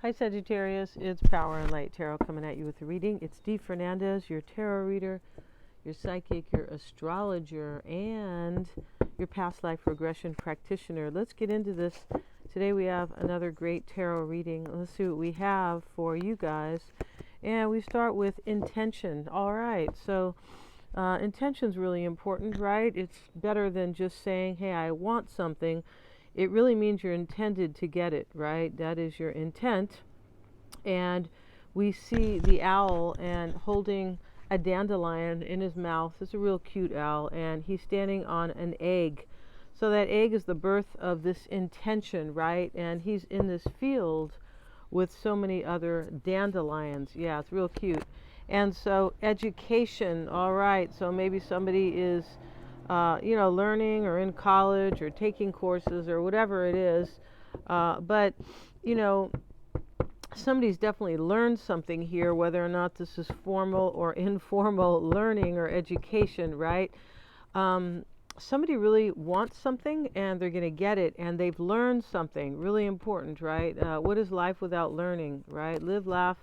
Hi Sagittarius, it's Power and Light Tarot coming at you with a reading. It's Dee Fernandez, your tarot reader, your psychic, your astrologer, and your past life regression practitioner. Let's get into this. Today we have another great tarot reading. Let's see what we have for you guys. And we start with intention. All right, so intention's really important, right? It's better than just saying, hey, I want something. It really means you're intended to get it, right? That is your intent. And we see the owl and holding a dandelion in his mouth. It's a real cute owl, and he's standing on an egg. So that egg is the birth of this intention, right? And he's in this field with so many other dandelions. Yeah, it's real cute. And so education, all right. So maybe somebody is learning or in college or taking courses or whatever it is. But, somebody's definitely learned something here, whether or not this is formal or informal learning or education, right? Somebody really wants something and they're going to get it, and they've learned something really important, right? What is life without learning, right? Live, laugh,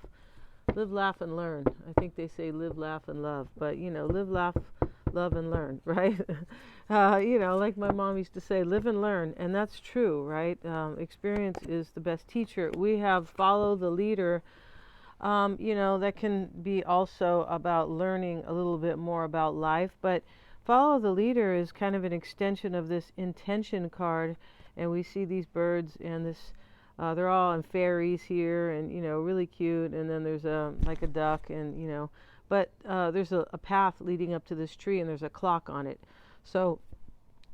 and learn. I think they say live, laugh, and love, but live, laugh, love, and learn, right? Like my mom used to say, live and learn, and that's true, right? Experience is the best teacher. We have follow the leader, that can be also about learning a little bit more about life, but follow the leader is kind of an extension of this intention card, and we see these birds and this they're all in fairies here, and really cute, and then there's a duck, and but there's a path leading up to this tree, and there's a clock on it. So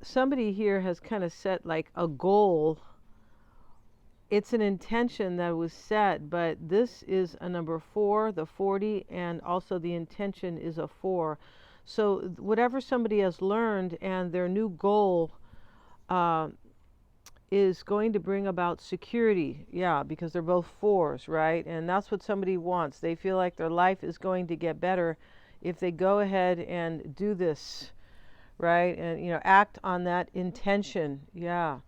somebody here has kind of set like a goal. It's an intention that was set, but this is a number 4, the 40, and also the intention is a 4. So whatever somebody has learned and their new goal is going to bring about security. Yeah, because they're both 4s, right? And that's what somebody wants. They feel like their life is going to get better if they go ahead and do this, right? And, act on that intention. Yeah.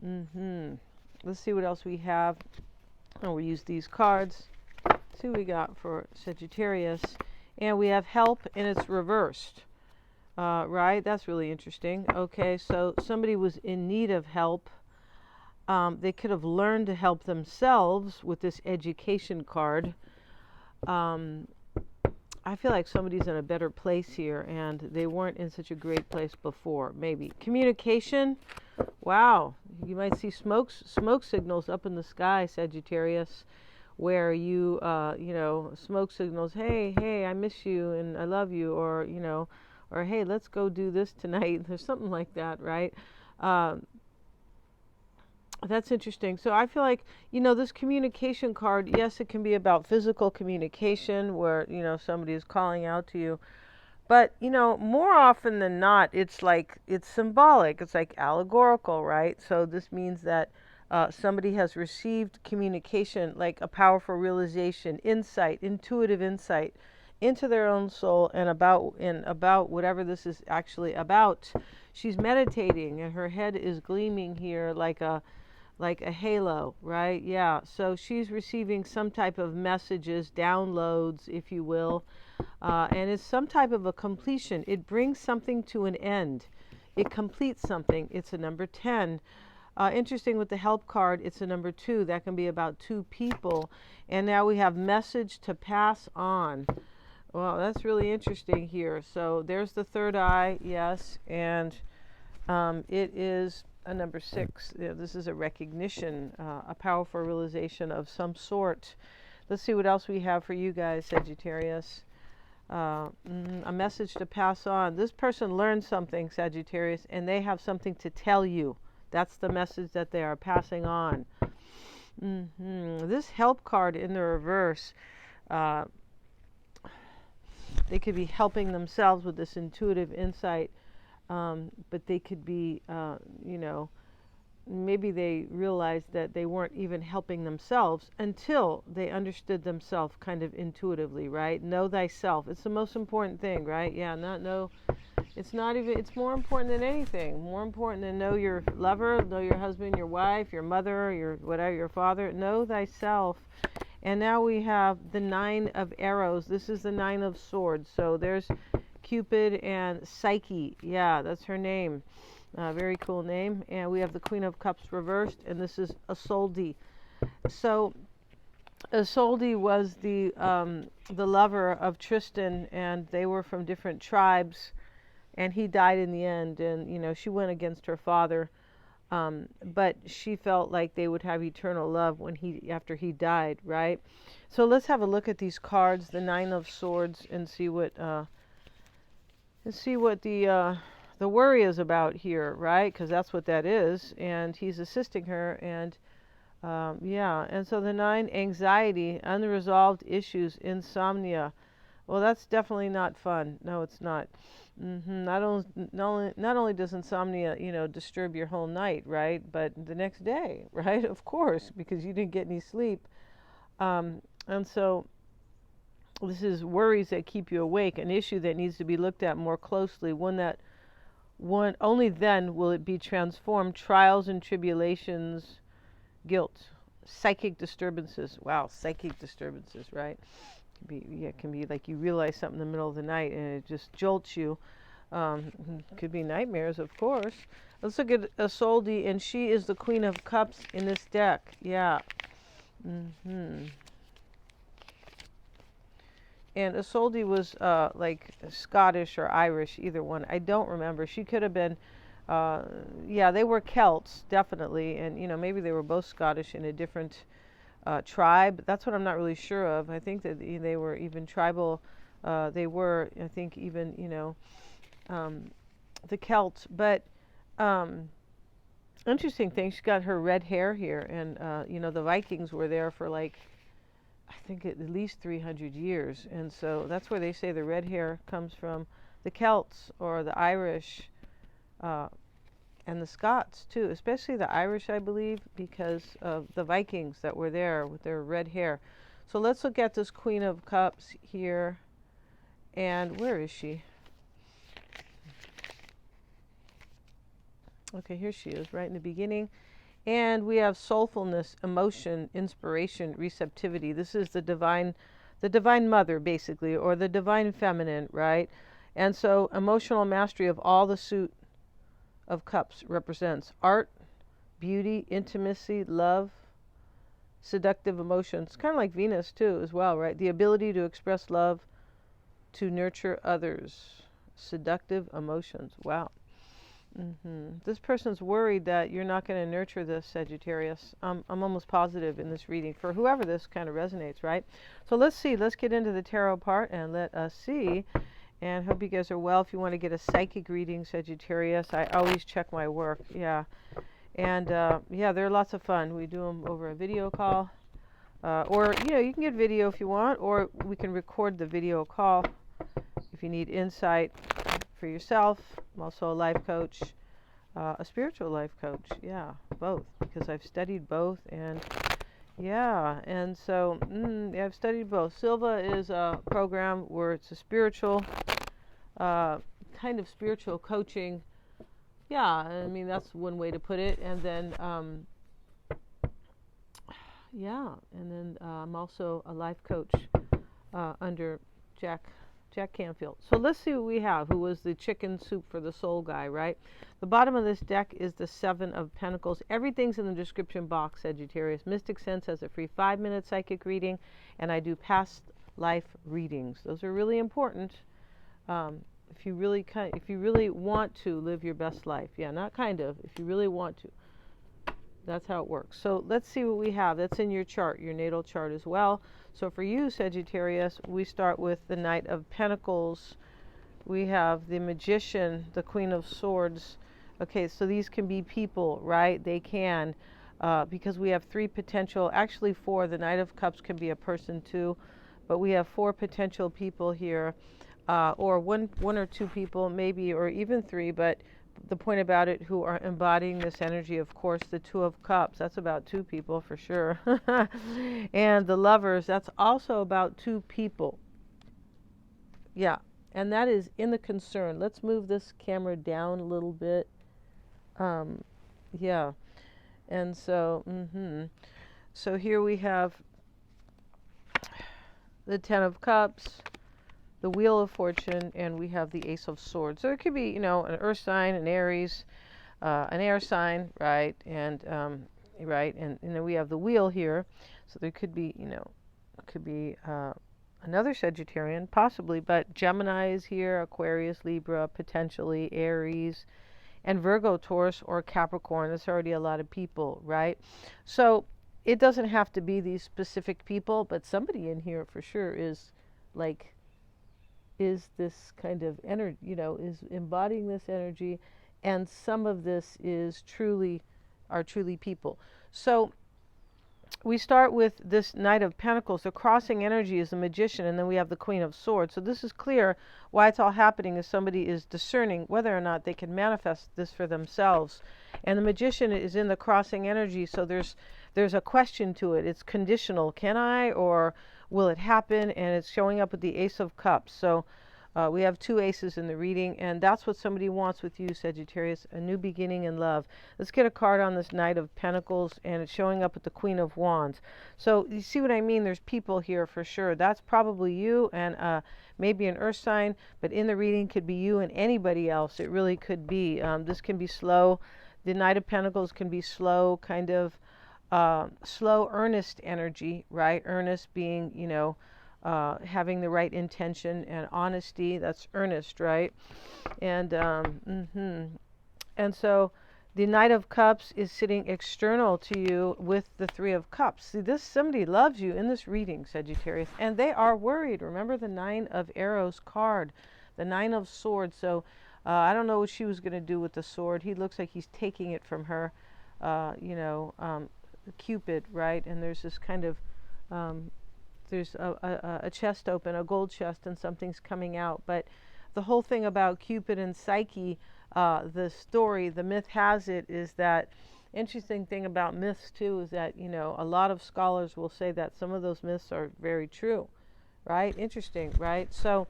Let's see what else we have. We'll use these cards. See what we got for Sagittarius. And we have help, and it's reversed. Right? That's really interesting. Okay, so somebody was in need of help. They could have learned to help themselves with this education card. I feel like somebody's in a better place here, and they weren't in such a great place before. Maybe communication. Wow, you might see smoke signals up in the sky, Sagittarius, where you smoke signals. Hey, I miss you and I love you, or or hey, let's go do this tonight. There's something like that, right? That's interesting. So I feel like, this communication card, yes, it can be about physical communication where, somebody is calling out to you. But, more often than not, it's symbolic. It's like allegorical, right? So this means that somebody has received communication, like a powerful realization, insight, intuitive insight into their own soul and about whatever this is actually about. She's meditating and her head is gleaming here like a halo, right? Yeah, so she's receiving some type of messages, downloads, if you will, and it's some type of a completion. It brings something to an end. It completes something. It's a number 10. Interesting with the help card, it's a number 2. That can be about 2 people. And now we have message to pass on. Well, that's really interesting here. So there's the third eye, yes, and it is a number 6. This is a recognition, a powerful realization of some sort. Let's see what else we have for you guys, Sagittarius. A message to pass on. This person learned something, Sagittarius, and they have something to tell you. That's the message that they are passing on. This help card in the reverse, they could be helping themselves with this intuitive insight. But they could be, maybe they realized that they weren't even helping themselves until they understood themselves kind of intuitively, right? Know thyself. It's the most important thing, right? Yeah, not know It's not even, it's more important than anything. More important than know your lover, know your husband, your wife, your mother, your whatever, your father. Know thyself. And now we have the 9 of arrows. This is the 9 of swords. So there's Cupid and Psyche. Yeah, that's her name. Very cool name. And we have the Queen of Cups reversed, and this is Isolde. So Isolde was the lover of Tristan, and they were from different tribes, and he died in the end. And you know, she went against her father, but she felt like they would have eternal love after he died, right? So let's have a look at these cards, the 9 of Swords, and see what the worry is about here, right? Because that's what that is, and he's assisting her, and yeah. And so the 9, anxiety, unresolved issues, insomnia. Well, that's definitely not fun. No, it's not. Not only does insomnia, you know, disturb your whole night, right? But the next day, right? Of course, because you didn't get any sleep. And so this is worries that keep you awake, an issue that needs to be looked at more closely, one only then will it be transformed. Trials and tribulations, guilt, psychic disturbances. Wow, psychic disturbances, right? It can be like you realize something in the middle of the night and it just jolts you. Could be nightmares, of course. Let's look at Isolde, and she is the Queen of Cups in this deck. Yeah. And Isolde was like Scottish or Irish, either one. I don't remember. She could have been, yeah, they were Celts, definitely. And, you know, maybe they were both Scottish in a different tribe. That's what I'm not really sure of. I think that they were even tribal. They were, I think, even, you know, the Celts. But interesting thing, she's got her red hair here. And, you know, the Vikings were there for like, I think at least 300 years. And so that's where they say the red hair comes from the Celts or the Irish and the Scots too, especially the Irish, I believe, because of the Vikings that were there with their red hair. So let's look at this Queen of Cups here. And where is she? Okay, here she is, right in the beginning. And we have soulfulness, emotion, inspiration, receptivity. This is the divine mother, basically, or the divine feminine, right? And so emotional mastery of all the suit of cups represents art, beauty, intimacy, love, seductive emotions. Kind of like Venus, too, as well, right? The ability to express love, to nurture others. Seductive emotions. Wow. This person's worried that you're not going to nurture this, Sagittarius. I'm almost positive in this reading for whoever this kind of resonates, right? So let's see. Let's get into the tarot part and let us see. And hope you guys are well. If you want to get a psychic reading, Sagittarius, I always check my work. Yeah. And yeah, they're lots of fun. We do them over a video call. Or, you know, you can get video if you want, or we can record the video call if you need insight for yourself. I'm also a life coach, a spiritual life coach. Yeah, both, because I've studied both. And yeah, and so yeah, I've studied both. Silva is a program where it's a spiritual, kind of spiritual coaching. Yeah, I mean, that's one way to put it. And then, yeah, and then I'm also a life coach under Jack Canfield. So let's see what we have, who was the chicken soup for the soul guy, right? The bottom of this deck is the 7 of Pentacles. Everything's in the description box, Sagittarius. Mystic Sense has a free 5-minute psychic reading, and I do past life readings. Those are really important. If you really want to live your best life. Yeah, not kind of. If you really want to. That's how it works. So let's see what we have. That's in your chart, your natal chart as well. So for you, Sagittarius, we start with the Knight of Pentacles. We have the Magician, the Queen of Swords. Okay, so these can be people, right? They can, because we have 3 potential, actually 4. The Knight of Cups can be a person too, but we have 4 potential people here, or one or 2 people maybe, or even 3, but the point about it, who are embodying this energy, of course, the 2 of Cups, that's about 2 people for sure. And the Lovers, that's also about 2 people. Yeah, and that is in the concern. Let's move this camera down a little bit. Yeah. And so, so here we have the Ten of Cups, the Wheel of Fortune, and we have the Ace of Swords. So it could be, an earth sign, an Aries, an air sign, right? And and then we have the wheel here. So there could be, another Sagittarian, possibly, but Gemini is here, Aquarius, Libra, potentially Aries, and Virgo, Taurus, or Capricorn. There's already a lot of people, right? So it doesn't have to be these specific people, but somebody in here for sure is this kind of energy, is embodying this energy, and some of this are truly people. So we start with this Knight of Pentacles. The crossing energy is the Magician, and then we have the Queen of Swords. So this is clear why it's all happening is somebody is discerning whether or not they can manifest this for themselves. And the Magician is in the crossing energy, so there's a question to it. It's conditional. Can I, or will it happen? And it's showing up with the Ace of Cups. So we have two aces in the reading, and that's what somebody wants with you, Sagittarius, a new beginning in love. Let's get a card on this Knight of Pentacles, and it's showing up with the Queen of Wands. So you see what I mean? There's people here for sure. That's probably you and maybe an earth sign, but in the reading could be you and anybody else. It really could be. This can be slow. The Knight of Pentacles can be slow, kind of slow, earnest energy, right? Earnest being, having the right intention, and honesty, that's earnest, right? And and so the Knight of Cups is sitting external to you with the Three of Cups. See, somebody loves you in this reading, Sagittarius, and they are worried. Remember the Nine of Arrows card, the Nine of Swords. So I don't know what she was going to do with the sword. He looks like he's taking it from her, Cupid, right? And there's this kind of there's a chest open, a gold chest, and something's coming out. But the whole thing about Cupid and Psyche, the story, the myth has it, is that interesting thing about myths too is that, a lot of scholars will say that some of those myths are very true, right? Interesting, right? So,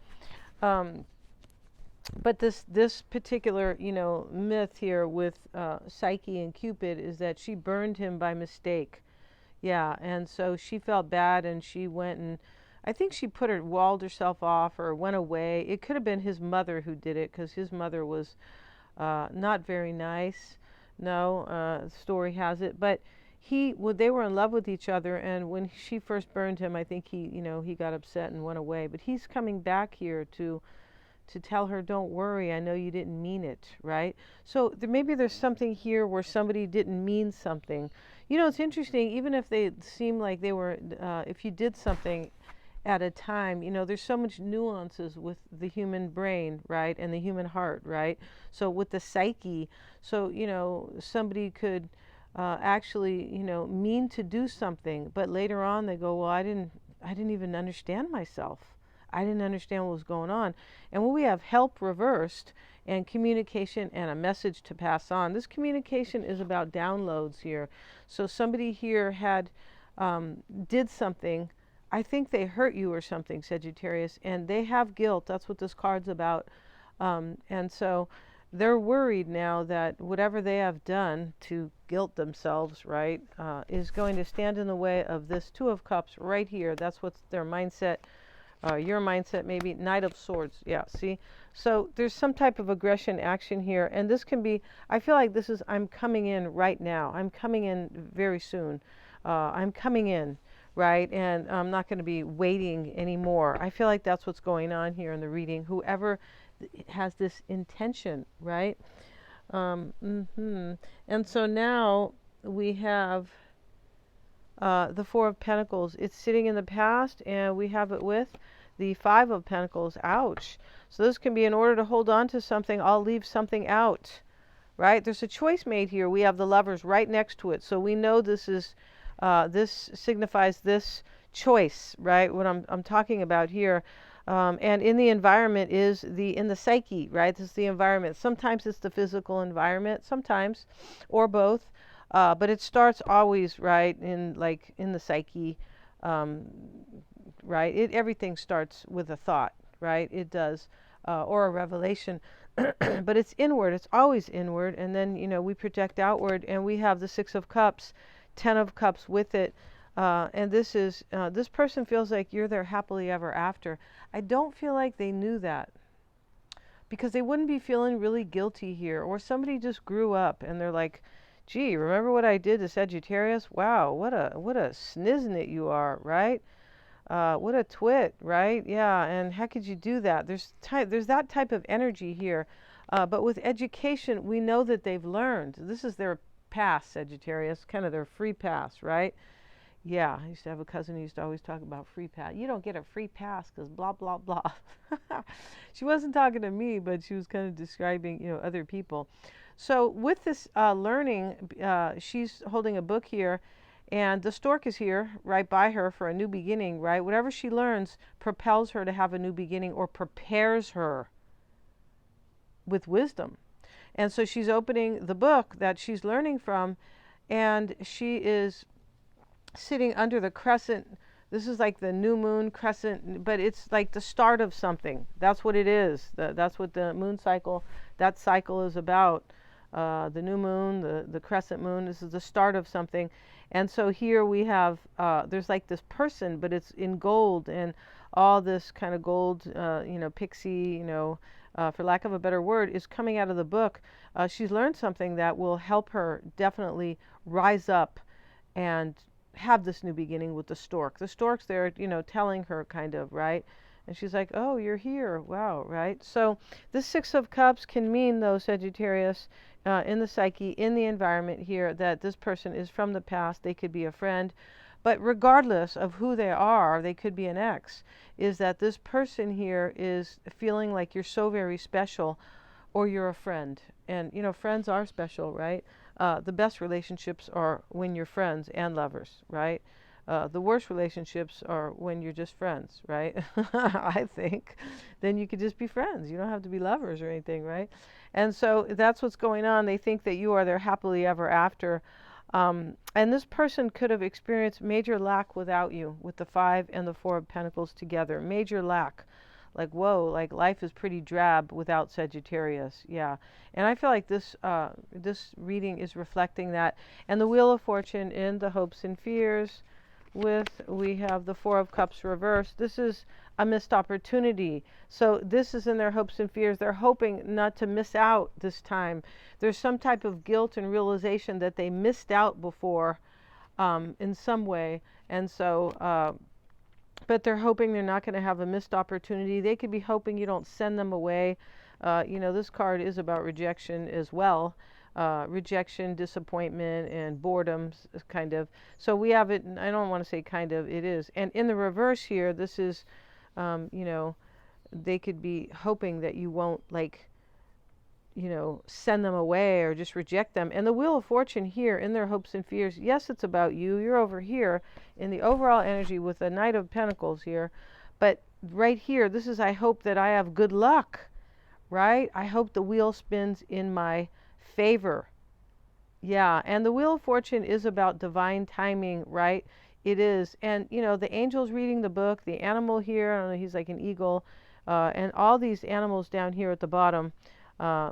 but this particular, myth here with Psyche and Cupid is that she burned him by mistake. Yeah, and so she felt bad, and she went and I think she walled herself off or went away. It could have been his mother who did it, because his mother was not very nice. No, story has it. But they were in love with each other, and when she first burned him, I think he got upset and went away. But he's coming back here to tell her, don't worry, I know you didn't mean it, right? So maybe there's something here where somebody didn't mean something. It's interesting, even if they seem like they were, if you did something at a time, there's so much nuances with the human brain, right? And the human heart, right? So with the psyche, so, somebody could actually, mean to do something, but later on they go, well, I didn't even understand myself. I didn't understand what was going on. And when we have help reversed and communication and a message to pass on, this communication is about downloads here. So somebody here did something. I think they hurt you or something, Sagittarius, and they have guilt. That's what this card's about. And so they're worried now that whatever they have done to guilt themselves, right, is going to stand in the way of this Two of Cups right here. That's what's their mindset. Your mindset, maybe Knight of Swords. Yeah, see? So there's some type of aggression action here. And this can be, I feel like this is, I'm coming in right now. I'm coming in very soon. I'm coming in, right? And I'm not going to be waiting anymore. I feel like that's what's going on here in the reading. Whoever has this intention, right? And so now we have the Four of Pentacles. It's sitting in the past, and we have it with the Five of Pentacles. Ouch. So this can be, in order to hold on to something, I'll leave something out, right? There's a choice made here. We have the Lovers right next to it. So we know this is, this signifies this choice, right? What I'm talking about here. And in the environment is in the psyche, right? This is the environment. Sometimes it's the physical environment, sometimes, or both. But it starts always, right, in the psyche, right? Everything starts with a thought, right? It does. or a revelation. But it's inward. It's always inward. And then, we project outward, and we have the Six of Cups, Ten of Cups with it. And this person feels like you're their happily ever after. I don't feel like they knew that, because they wouldn't be feeling really guilty here. Or somebody just grew up and they're like, gee, remember what I did to Sagittarius? Wow, what a sniznit you are, right? What a twit, right? Yeah, and how could you do that? There's that type of energy here. But with education, we know that they've learned. This is their pass, Sagittarius, kind of their free pass, right? Yeah, I used to have a cousin who used to always talk about free pass. You don't get a free pass because blah, blah, blah. She wasn't talking to me, but she was kind of describing, other people. So with this learning, she's holding a book here, and the stork is here right by her for a new beginning, right? Whatever she learns propels her to have a new beginning, or prepares her with wisdom. And so she's opening the book that she's learning from, and she is sitting under the crescent. This is like the new moon crescent, but it's like the start of something. That's what it is. That's what the moon cycle, that cycle is about. The new moon, the crescent moon, this is the start of something. And so here we have, there's like this person, but it's in gold, and all this kind of gold, pixie, for lack of a better word, is coming out of the book. She's learned something that will help her definitely rise up and have this new beginning with the stork. The stork's there, telling her kind of, right? And she's like, oh, you're here. Wow, right? So this Six of Cups can mean, though, Sagittarius, in the psyche, in the environment here, that this person is from the past. They could be a friend. But regardless of who they are, they could be an ex, is that this person here is feeling like you're so very special, or you're a friend. And, friends are special, right? The best relationships are when you're friends and lovers, right? The worst relationships are when you're just friends, right? I think. Then you could just be friends. You don't have to be lovers or anything, right? And so that's what's going on. They think that you are their happily ever after. And this person could have experienced major lack without you, with the Five and the Four of Pentacles together. Major lack. Like, whoa, like life is pretty drab without Sagittarius. Yeah. And I feel like this reading is reflecting that. And the Wheel of Fortune in the hopes and fears, we have the Four of Cups reversed. This is a missed opportunity. So this is in their hopes and fears. They're hoping not to miss out this time. There's some type of guilt and realization that they missed out before, in some way. And so, but they're hoping they're not going to have a missed opportunity. They could be hoping you don't send them away. This card is about rejection as well. Rejection, disappointment, and boredom, kind of. So we have it, I don't want to say kind of, it is. And in the reverse here, this is, they could be hoping that you won't, send them away or just reject them. And the Wheel of Fortune here in their hopes and fears, yes, it's about you. You're over here in the overall energy with the Knight of Pentacles here. But right here, this is, I hope that I have good luck, right? I hope the wheel spins in my favor. Yeah, and the Wheel of Fortune is about divine timing, right? It is. And, the angel's reading the book, the animal here, I don't know, he's like an eagle, and all these animals down here at the bottom.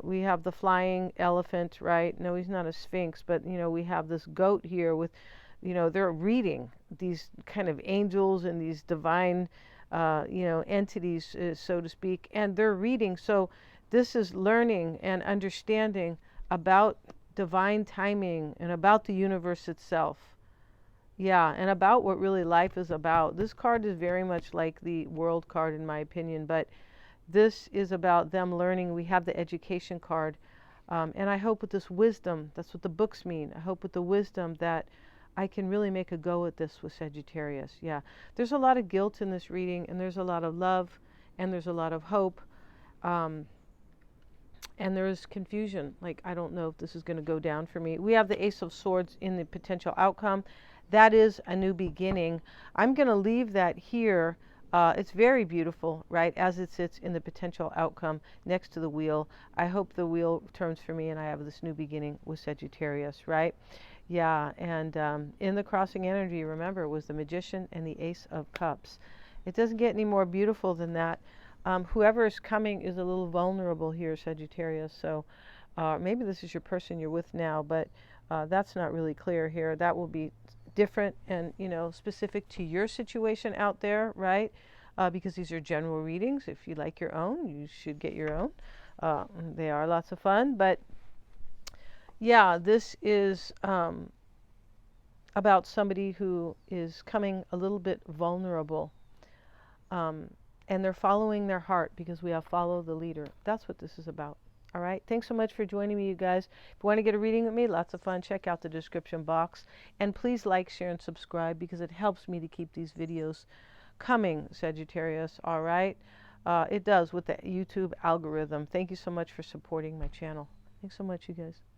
We have the flying elephant, right? No, he's not a sphinx, but, we have this goat here with, they're reading these kind of angels and these divine, entities, so to speak, and they're reading. So this is learning and understanding about divine timing and about the universe itself. Yeah, and about what really life is about. This card is very much like the World card, in my opinion, but this is about them learning. We have the education card. And I hope with this wisdom, that's what the books mean. I hope with the wisdom that I can really make a go at this with Sagittarius. Yeah, there's a lot of guilt in this reading, and there's a lot of love, and there's a lot of hope. And there is confusion. Like, I don't know if this is going to go down for me. We have the Ace of Swords in the potential outcome. That is a new beginning. I'm going to leave that here. It's very beautiful, right, as it sits in the potential outcome next to the wheel. I hope the wheel turns for me and I have this new beginning with Sagittarius, right? Yeah, and in the crossing energy, remember, it was the Magician and the Ace of Cups. It doesn't get any more beautiful than that. Whoever is coming is a little vulnerable here, Sagittarius. So maybe this is your person you're with now, but that's not really clear here. That will be different and, you know, specific to your situation out there, right? Because these are general readings. If you like your own, you should get your own. They are lots of fun, but yeah, this is about somebody who is coming a little bit vulnerable. And they're following their heart, because we have follow the leader. That's what this is about. All right. Thanks so much for joining me, you guys. If you want to get a reading with me, lots of fun, check out the description box. And please like, share, and subscribe, because it helps me to keep these videos coming, Sagittarius. All right. It does with the YouTube algorithm. Thank you so much for supporting my channel. Thanks so much, you guys.